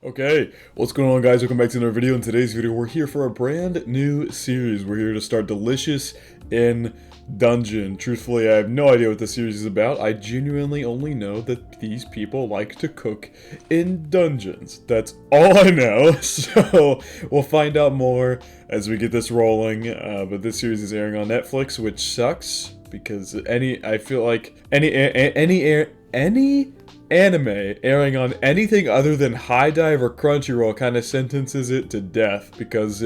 Okay, what's going on guys? Welcome back to another video. In today's video, we're here for a brand new series. We're here to start Delicious in Dungeon. Truthfully, I have no idea what this series is about. I genuinely only know that these people like to cook in dungeons. That's all I know, so we'll find out more as we get this rolling. But this series is airing on Netflix, which sucks, because I feel like any anime airing on anything other than High Dive or Crunchyroll kind of sentences it to death, because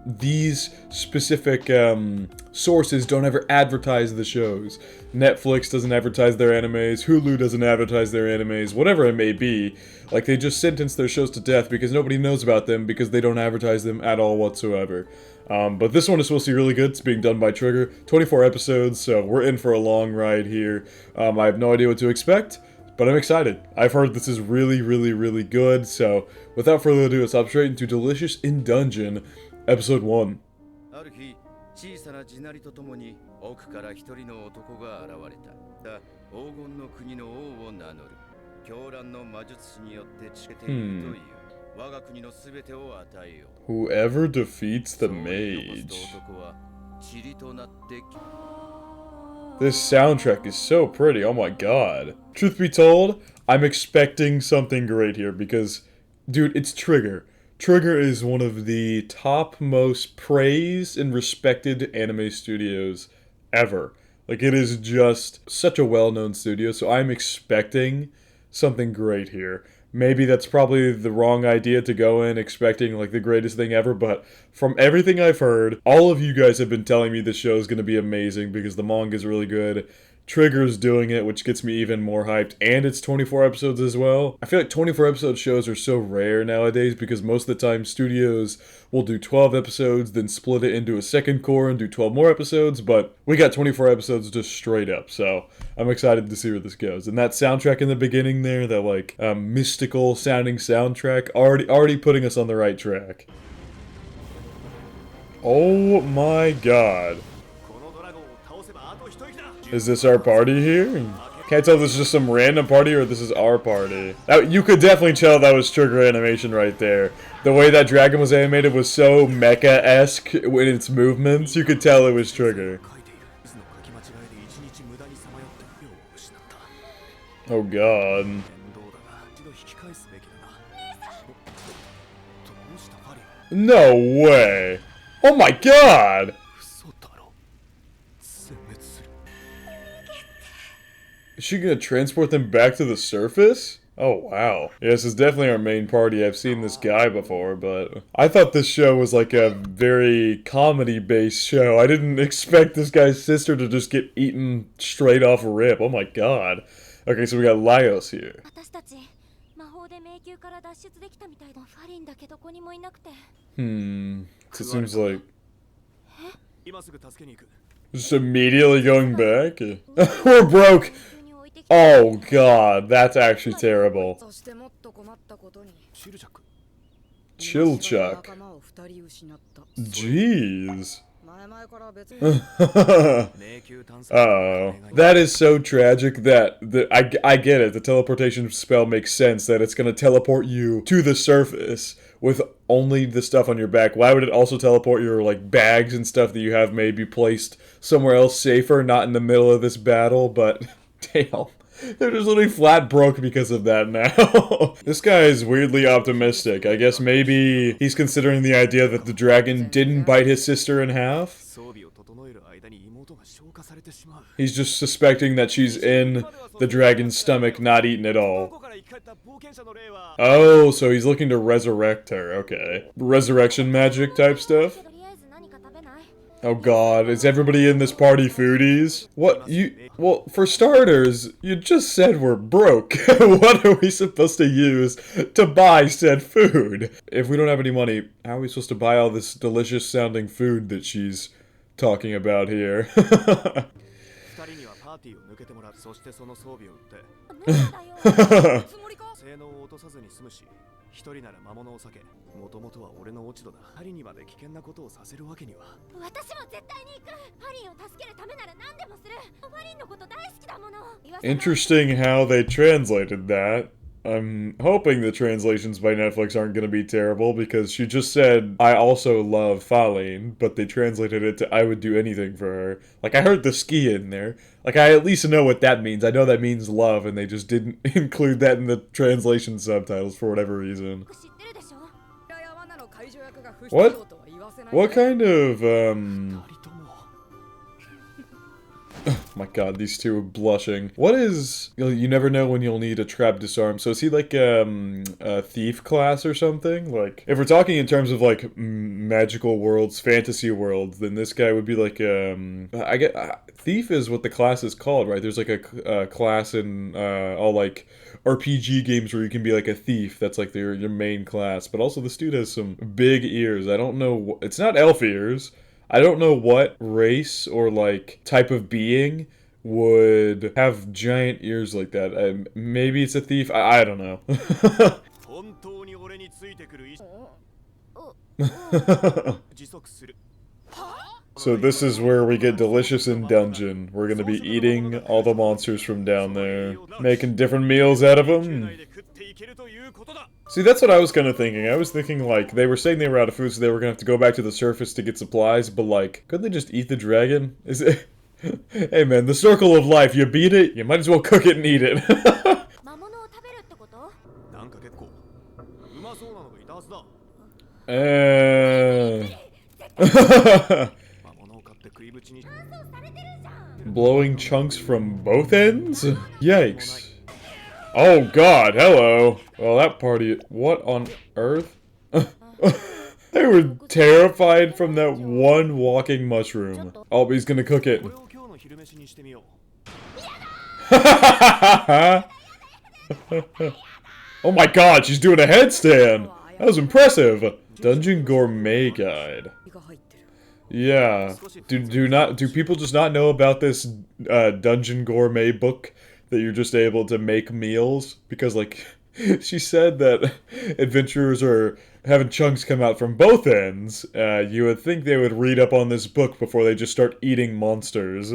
these specific sources don't ever advertise the shows. Netflix doesn't advertise their animes, Hulu doesn't advertise their animes, whatever it may be. Like, they just sentence their shows to death because nobody knows about them because they don't advertise them at all whatsoever. But this one is supposed to be really good. It's being done by Trigger. 24 episodes, so we're in for a long ride here. I have no idea what to expect, but I'm excited. I've heard this is really, really, really good, so without further ado, let's hop straight into Delicious in Dungeon, Episode 1. Whoever defeats the mage. This soundtrack is so pretty, oh my god. Truth be told, I'm expecting something great here because, dude, it's Trigger. Trigger is one of the top most praised and respected anime studios ever. Like, it is just such a well-known studio, so I'm expecting something great here. Maybe that's probably the wrong idea to go in expecting like the greatest thing ever, but from everything I've heard, all of you guys have been telling me this show is going to be amazing because the manga is really good. Trigger's doing it, which gets me even more hyped, and it's 24 episodes as well. I feel like 24 episode shows are so rare nowadays because most of the time studios will do 12 episodes, then split it into a second core and do 12 more episodes, but we got 24 episodes just straight up, so I'm excited to see where this goes. And that soundtrack in the beginning there, that like mystical sounding soundtrack, already putting us on the right track. Oh my god. Is this our party here? Can't tell if this is just some random party or this is our party. Now, you could definitely tell that was Trigger animation right there. The way that dragon was animated was so mecha-esque in its movements, you could tell it was Trigger. Oh god. No way! Oh my god! Is she gonna transport them back to the surface? Oh wow. Yes, it's definitely our main party. I've seen this guy before, but I thought this show was like a very comedy-based show. I didn't expect this guy's sister to just get eaten straight off a rip. Oh my god. Okay, so we got Laios here. So it seems like... Just immediately going back? We're broke! Oh god, that's actually terrible. Chilchuck. Jeez. Oh, that is so tragic that I get it. The teleportation spell makes sense that it's gonna teleport you to the surface with only the stuff on your back. Why would it also teleport your like bags and stuff that you have maybe placed somewhere else safer, not in the middle of this battle? But damn. They're just literally flat broke because of that now. This guy is weirdly optimistic. I guess maybe he's considering the idea that the dragon didn't bite his sister in half. He's just suspecting that she's in the dragon's stomach, not eaten at all. Oh, so he's looking to resurrect her. Okay. Resurrection magic type stuff? Oh god, is everybody in this party foodies? Well, for starters, you just said we're broke. What are we supposed to use to buy said food? If we don't have any money, how are we supposed to buy all this delicious sounding food that she's talking about here? Interesting how they translated that. I'm hoping the translations by Netflix aren't going to be terrible because she just said, I also love Faline, but they translated it to I would do anything for her. Like, I heard the ski in there. Like, I at least know what that means. I know that means love, and they just didn't include that in the translation subtitles for whatever reason. What? What kind of, my god, these two are blushing. What is... You never know when you'll need a trap disarm. So is he like a thief class or something? Like, if we're talking in terms of like magical worlds, fantasy worlds, then this guy would be like I get thief is what the class is called, right? There's like a class in all like RPG games where you can be like a thief. That's like your main class. But also this dude has some big ears. I don't know. It's not elf ears. I don't know what race or, like, type of being would have giant ears like that. Maybe it's a thief? I don't know. So this is where we get delicious in dungeon. We're gonna be eating all the monsters from down there. Making different meals out of them. See, that's what I was kind of thinking. I was thinking, like, they were saying they were out of food, so they were gonna have to go back to the surface to get supplies, but, like, couldn't they just eat the dragon? Is it... Hey, man, the circle of life. You beat it, you might as well cook it and eat it. Blowing chunks from both ends? Yikes. Oh god, hello. Well, that party... What on earth? They were terrified from that one walking mushroom. Oh, but he's gonna cook it. Oh my god, she's doing a headstand! That was impressive! Dungeon Gourmet Guide. Yeah. Do people just not know about this Dungeon Gourmet book that you're just able to make meals? Because, like, she said that adventurers are having chunks come out from both ends. You would think they would read up on this book before they just start eating monsters.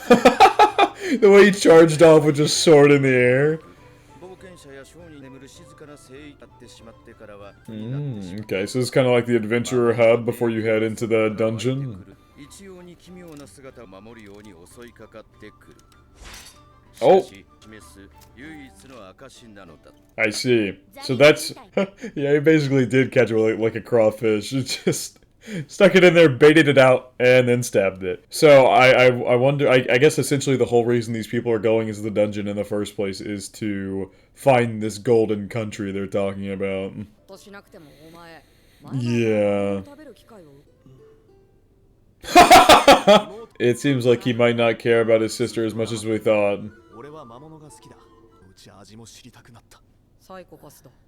The way he charged off with just sword in the air. Okay, so it's kind of like the adventurer hub before you head into the dungeon. Oh! I see. So that's... yeah, he basically did catch it like a crawfish. It just... stuck it in there, baited it out, and then stabbed it. So, I wonder... I guess essentially the whole reason these people are going into the dungeon in the first place is to find this golden country they're talking about. Yeah. It seems like he might not care about his sister as much as we thought.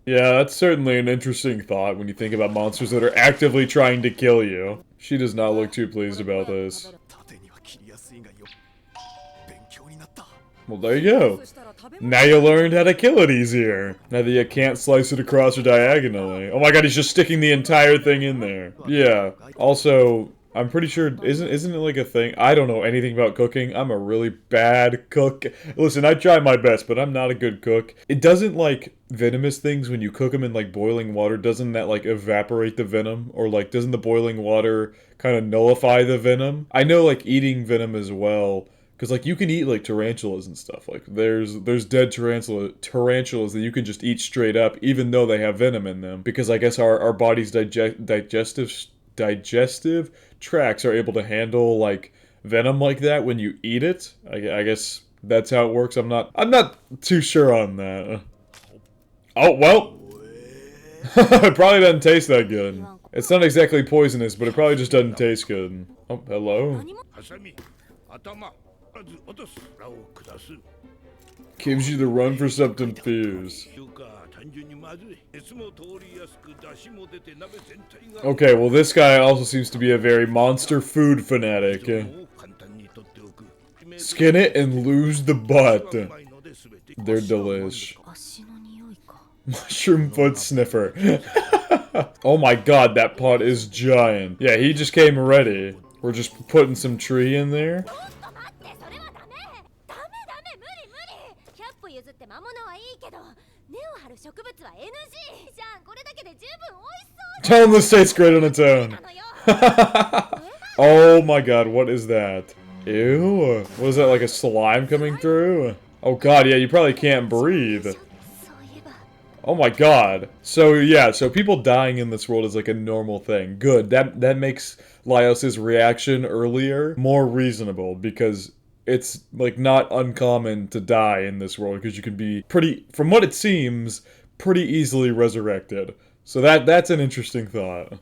Yeah, that's certainly an interesting thought when you think about monsters that are actively trying to kill you. She does not look too pleased about this. Well, there you go. Now you learned how to kill it easier. Now that you can't slice it across or diagonally. Oh my god, he's just sticking the entire thing in there. Yeah. Also, I'm pretty sure, isn't it like a thing? I don't know anything about cooking. I'm a really bad cook. Listen, I try my best, but I'm not a good cook. It doesn't, like, venomous things, when you cook them in, like, boiling water, doesn't that, like, evaporate the venom? Or, like, doesn't the boiling water kind of nullify the venom? I know, like, eating venom as well. Because, like, you can eat, like, tarantulas and stuff. Like, there's dead tarantulas that you can just eat straight up, even though they have venom in them. Because I guess our body's digestive tracts are able to handle, like, venom like that when you eat it. I guess that's how it works. I'm not too sure on that. Oh, well. It probably doesn't taste that good. It's not exactly poisonous, but it probably just doesn't taste good. Oh, hello. Gives you the run for something fierce. Okay, well this guy also seems to be a very monster food fanatic. Skin it and lose the butt. They're delish. Mushroom foot sniffer. Oh my god, that pot is giant. Yeah, he just came ready. We're just putting some tree in there. Tell him this tastes great on its own. Oh my god, what is that? Ew. What is that, like a slime coming through? Oh god, yeah, you probably can't breathe. Oh my god. So yeah, so people dying in this world is like a normal thing. Good. That makes Laios' reaction earlier more reasonable, because it's like not uncommon to die in this world, because you can be pretty, from what it seems, pretty easily resurrected. So that's an interesting thought.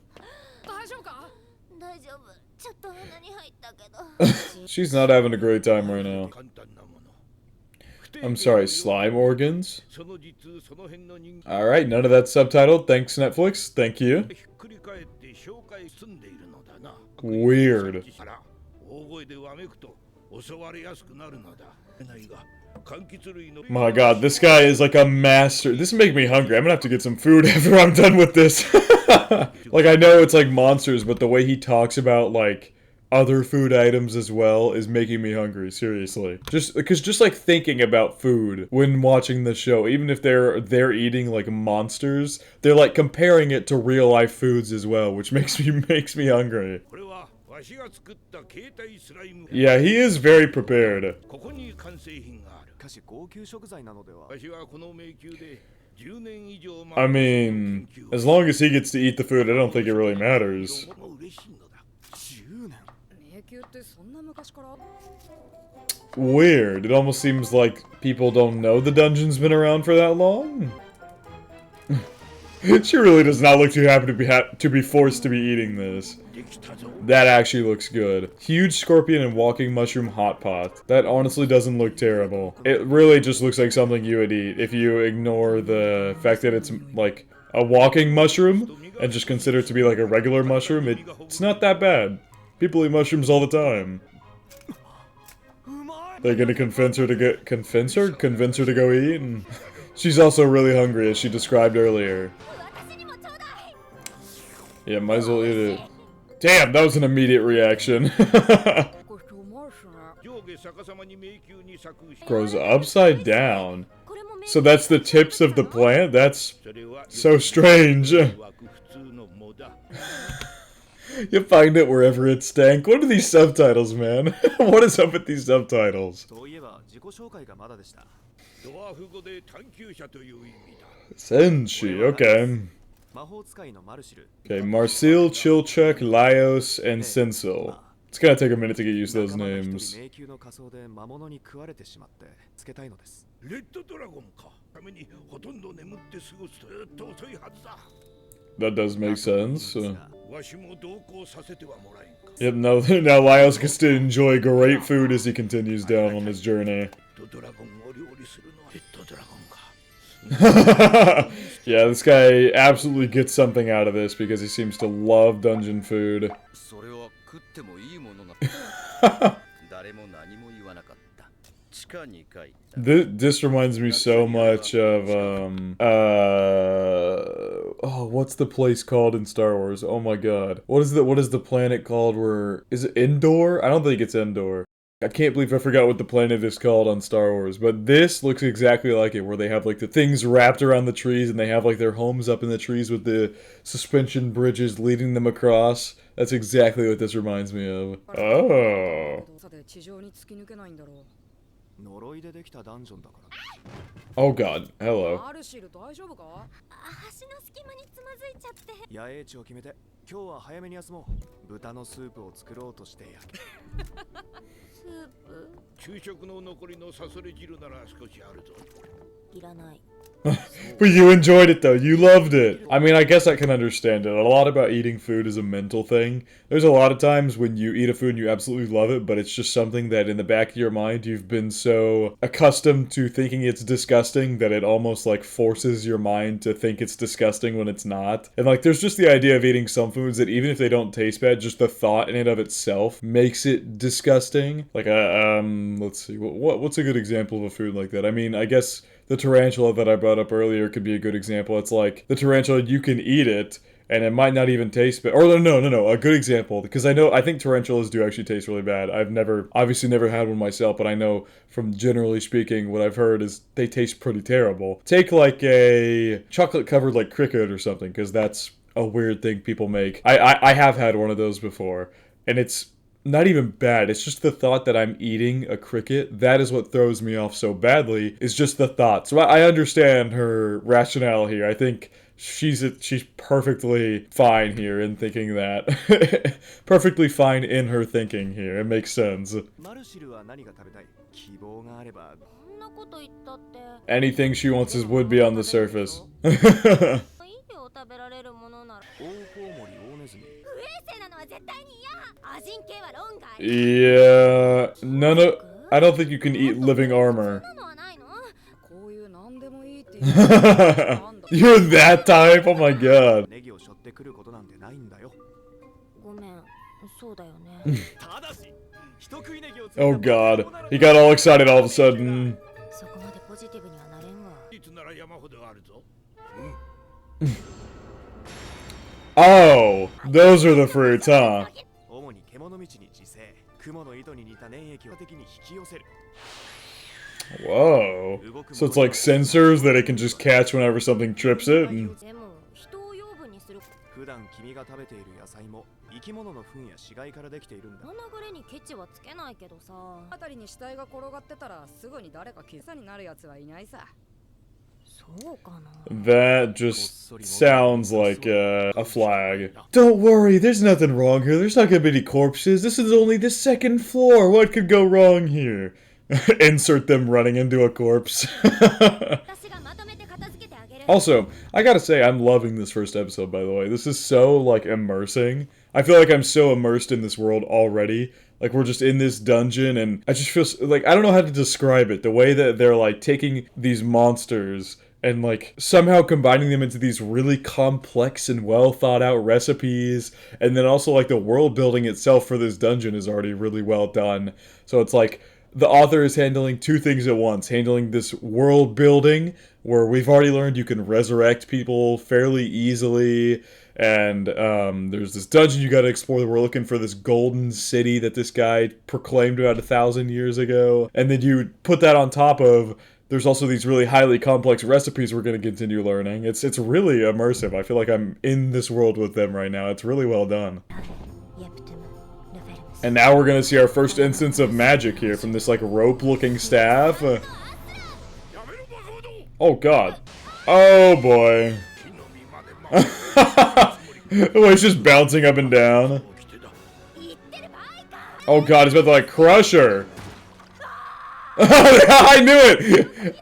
She's not having a great time right now. I'm sorry, slime organs? Alright, none of that subtitled. Thanks, Netflix. Thank you. Weird. My god, this guy is like a master. This is making me hungry. I'm gonna have to get some food after I'm done with this. Like, I know it's like monsters, but the way he talks about, like, other food items as well is making me hungry, seriously. Just like thinking about food when watching the show, even if they're eating like monsters, they're like comparing it to real life foods as well, which makes me hungry. Yeah, he is very prepared. I mean, as long as he gets to eat the food, I don't think it really matters. Weird. It almost seems like people don't know the dungeon's been around for that long. She really does not look too happy to be forced to be eating this. That actually looks good. Huge scorpion and walking mushroom hot pot. That honestly doesn't look terrible. It really just looks like something you would eat if you ignore the fact that it's like a walking mushroom and just consider it to be like a regular mushroom. It's not that bad. People eat mushrooms all the time. They're gonna convince her to go eat? And she's also really hungry, as she described earlier. Yeah, might as well eat it. Damn, that was an immediate reaction. Grows upside down. So that's the tips of the plant? That's so strange. You find it wherever it stank. What are these subtitles, man? What is up with these subtitles? Senshi, okay. Okay, Marcel, Chilchuk, Laios, and Sensil. It's gonna take a minute to get used to those names. That does make sense. Yep, now Laios gets to enjoy great food as he continues down on his journey. Yeah, this guy absolutely gets something out of this because he seems to love dungeon food. This reminds me so much of, oh, what's the place called in Star Wars? Oh my god. What is the planet called where, is it Endor? I don't think it's Endor. I can't believe I forgot what the planet is called on Star Wars, but this looks exactly like it, where they have like the things wrapped around the trees and they have like their homes up in the trees with the suspension bridges leading them across. That's exactly what this reminds me of. Oh. Oh god, hello. But you enjoyed it though, you loved it. I mean, I guess I can understand it. A lot about eating food is a mental thing. There's a lot of times when you eat a food and you absolutely love it, but it's just something that in the back of your mind you've been so accustomed to thinking it's disgusting that it almost like forces your mind to think it's disgusting when it's not. And like there's just the idea of eating some foods that even if they don't taste bad, just the thought in and of itself makes it disgusting. Like let's see, what's a good example of a food like that? I mean, I guess the tarantula that I brought up earlier could be a good example. It's like, the tarantula, you can eat it, and it might not even taste bad. Or no, a good example, because I think tarantulas do actually taste really bad. I've obviously never had one myself, but I know from generally speaking, what I've heard is they taste pretty terrible. Take like a chocolate covered like cricket or something, because that's a weird thing people make. I have had one of those before, and it's not even bad. It's just the thought that I'm eating a cricket. That is what throws me off so badly, is just the thought. So I understand her rationale here. I think she's perfectly fine here in thinking that. Perfectly fine in her thinking here. It makes sense. Anything she wants would be on the surface. Yeah, I don't think you can eat living armor. You're that type? Oh my god. Oh god. He got all excited all of a sudden. Oh, those are the fruits, huh? Whoa. So it's like sensors that it can just catch whenever something trips it? And... That just sounds like a flag. Don't worry, there's nothing wrong here. There's not gonna be any corpses. This is only the second floor. What could go wrong here? Insert them running into a corpse. Also, I gotta say, I'm loving this first episode, by the way. This is so, like, immersing. I feel like I'm so immersed in this world already. Like, we're just in this dungeon, and I just feel, like, I don't know how to describe it. The way that they're, like, taking these monsters and, like, somehow combining them into these really complex and well-thought-out recipes. And then also, like, the world building itself for this dungeon is already really well done. So it's like, the author is handling two things at once. Handling this world building, where we've already learned you can resurrect people fairly easily. And there's this dungeon you gotta explore. We're looking for this golden city that this guy proclaimed about 1,000 years ago. And then you put that on top of, there's also these really highly complex recipes we're gonna continue learning. It's really immersive. I feel like I'm in this world with them right now. It's really well done. And now we're gonna see our first instance of magic here from this, like, rope-looking staff. Oh god. Oh boy. Oh, he's just bouncing up and down. Oh god, he's about to, like, crush her. I knew it!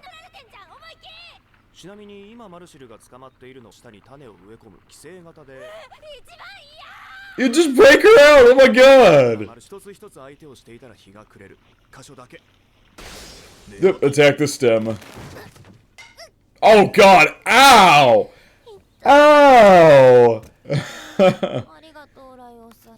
You just break her out! Oh my god! Yep, attack the stem. Oh god! Ow! Ow!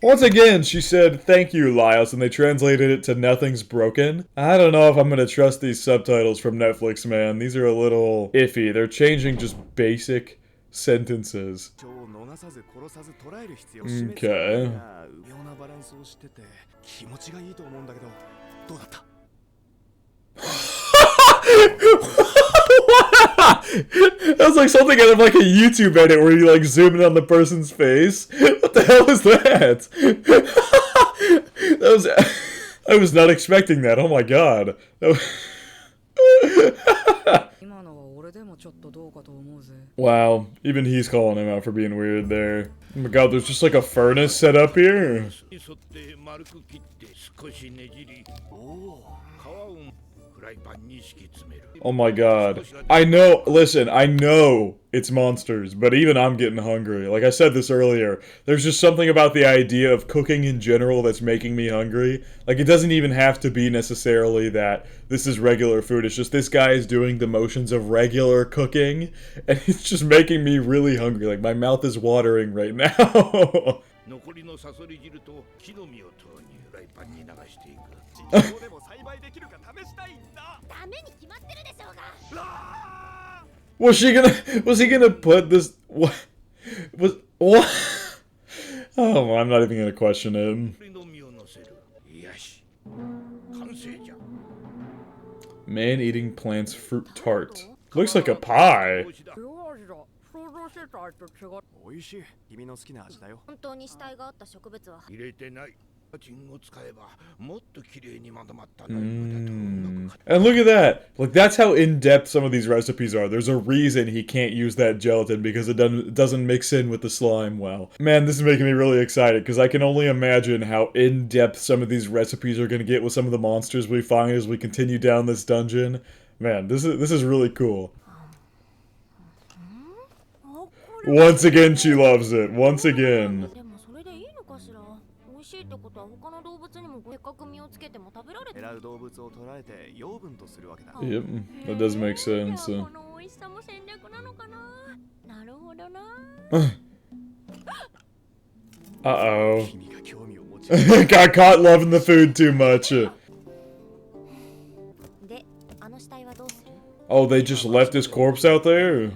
Once again, she said, "Thank you, Laios," and they translated it to "Nothing's broken." I don't know if I'm gonna trust these subtitles from Netflix, man. These are a little iffy. They're changing just basic sentences. Okay. That was like something out of like a YouTube edit where you like zoom in on the person's face. What the hell is that? I was not expecting that. Oh my god. Wow, even he's calling him out for being weird there. Oh my god, there's just like a furnace set up here. Oh my god. I know, listen, I know it's monsters, but even I'm getting hungry. Like I said this earlier, there's just something about the idea of cooking in general that's making me hungry. Like it doesn't even have to be necessarily that this is regular food, it's just this guy is doing the motions of regular cooking, and it's just making me really hungry. Like my mouth is watering right now. Was he gonna put this, what, What? Oh, I'm not even gonna question it. Man eating plants fruit tart. Looks like a pie. 美味しい。君の好きな味だよ。本当に死体があった植物は入れてない。チンを使えばもっと綺麗にまとまったナイフだとうまく And look at that! Like, that's how in-depth some of these recipes are. There's a reason he can't use that gelatin, because it doesn't mix in with the slime well. Man, this is making me really excited, because I can only imagine how in-depth some of these recipes are going to get with some of the monsters we find as we continue down this dungeon. Man, this is really cool. Once again, she loves it. Once again. でもそれでいいのかしら。美味しいってことは他の動物にもせっかく身をつけても食べられて狙う動物を捉えて養分とするわけだ。 Yep, that does make sense. この美味しさも戦略なのかな。なるほどな。Uh-oh. 君が興味を持ち Got caught loving the food too much. で、あの死体はどうする？ Oh, they just left his corpse out there? こ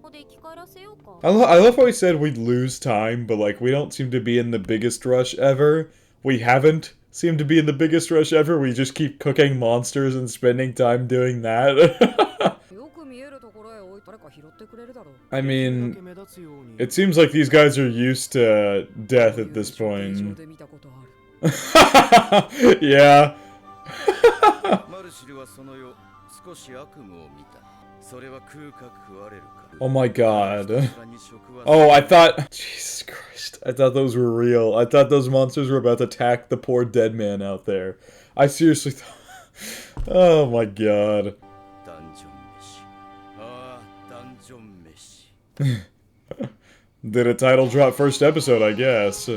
こで生き返らせようか。 I love how he said we'd lose time, but like we don't seem to be in the biggest rush ever. We haven't seemed to be in the biggest rush ever. We just keep cooking monsters and spending time doing that. よく見えるところへ置い誰か拾ってくれるだろう。 I だけ mean, 目立つように it seems like these guys are used to death at this point. で見たことある。 Yeah. マルシルはその夜少し悪夢を見た。それは食うか食われるか。 Oh my god. さすがに食は Oh, I thought... Jesus Christ. I thought those were real. I thought those monsters were about to attack the poor dead man out there. I seriously thought... Oh my god. ダンジョン飯。ああ、ダンジョン飯。 Did a title drop first episode, I guess.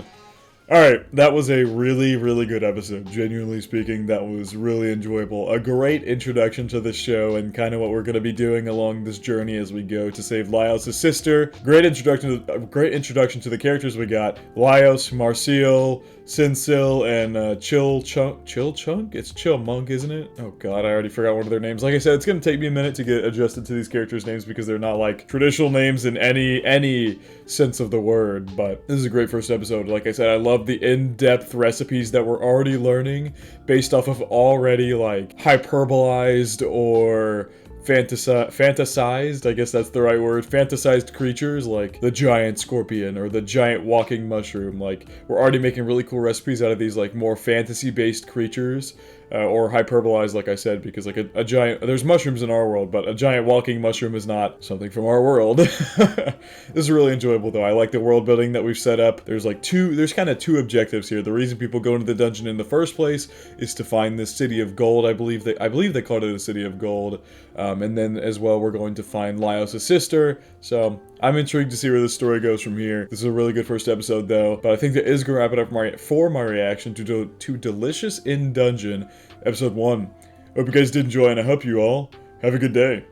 Alright, that was a really, really good episode. Genuinely speaking, that was really enjoyable. A great introduction to the show and kind of what we're going to be doing along this journey as we go to save Laios' sister. Great introduction to the characters we got. Laios, Marcial, Sinsil, and Chill Chunk? It's Chill Monk, isn't it? Oh god, I already forgot one of their names. Like I said, it's going to take me a minute to get adjusted to these characters' names because they're not like traditional names in any sense of the word, but this is a great first episode. Like I said, I love the in-depth recipes that we're already learning based off of already like hyperbolized or fantasized, I guess that's the right word, fantasized creatures like the giant scorpion or the giant walking mushroom. Like, we're already making really cool recipes out of these like more fantasy-based creatures, or hyperbolized, like I said, because like a giant, there's mushrooms in our world, but a giant walking mushroom is not something from our world. This is really enjoyable though. I like the world building that we've set up. There's kind of two objectives here. The reason people go into the dungeon in the first place is to find this city of gold. I believe they called it a city of gold. And then as well, we're going to find Laios' sister. So I'm intrigued to see where this story goes from here. This is a really good first episode though, but I think that is going to wrap it up for my reaction to Delicious in Dungeon, episode 1. Hope you guys did enjoy, and I hope you all have a good day.